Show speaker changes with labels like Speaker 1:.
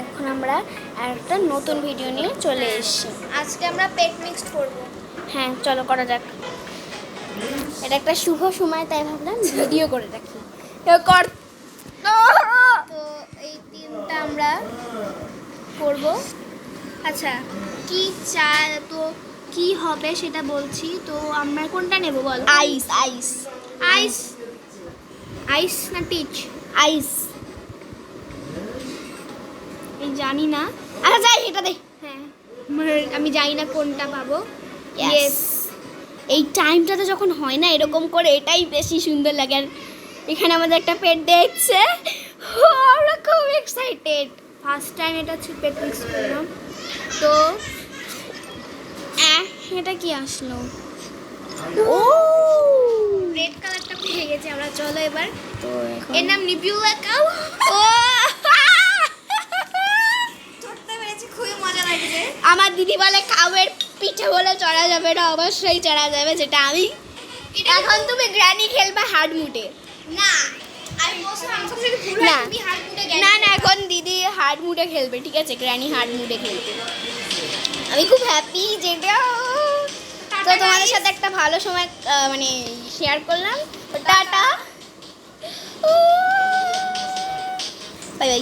Speaker 1: এখন আমরা একটা নতুন ভিডিও নিয়ে চলে এসেছি।
Speaker 2: আজকে আমরা পেট মিক্সড করব।
Speaker 1: হ্যাঁ চলো করা যাক। এটা একটা শুভ সময়, তাই ভাবলাম ভিডিও করে রাখি। কর
Speaker 2: তো এই তিনটা আমরা করব। আচ্ছা কি চা তো কি হবে সেটা বলছি। তো আমরা কোনটা নেব বল?
Speaker 1: আইস আইস
Speaker 2: আইস আইস না টিচ?
Speaker 1: আইস।
Speaker 2: এই জানি না।
Speaker 1: আচ্ছা যাই এটা দে।
Speaker 2: হ্যাঁ আমি জানি না কোনটা পাবো।
Speaker 1: ইয়েস, এই টাইমটাতে যখন হয় না এরকম করে, এটাই বেশি সুন্দর লাগে। আর এখানে আমাদের একটা পেট দেখছে, আমরা খুব এক্সাইটেড।
Speaker 2: ফার্স্ট টাইম এটা পেট মিক্স করলাম। তো
Speaker 1: এটা কি আসলো?
Speaker 2: ও রেড কালারটা পেয়ে গেছে আমরা। চলো এবার।
Speaker 1: তো এখন
Speaker 2: এর নাম নিবিউলা কাউ।
Speaker 1: ও
Speaker 2: ধরতে পেরেছি, খুবই মজা লাগছে।
Speaker 1: আমার দিদি বলে কাউয়ের পিঠে বলে চড়া যাবে না, অবশ্যই চড়া যাবে, যেটা আমি। এখন তুমি গ্র্যানি খেলবে হার্ড মুডে।
Speaker 2: না আমি বলছিলাম আমার সাথে ভুল
Speaker 1: না
Speaker 2: হয়, তুমি হার্ড মুডে গেলে।
Speaker 1: না না, এখন দিদি হার্ড মুডে খেলবে, ঠিক আছে? গ্র্যানি হার্ড মুডে খেলবে। আমি খুব হ্যাপি যেটা। তো তোমাদের সাথে একটা ভালো সময় মানে শেয়ার করলাম। Tata, bye bye.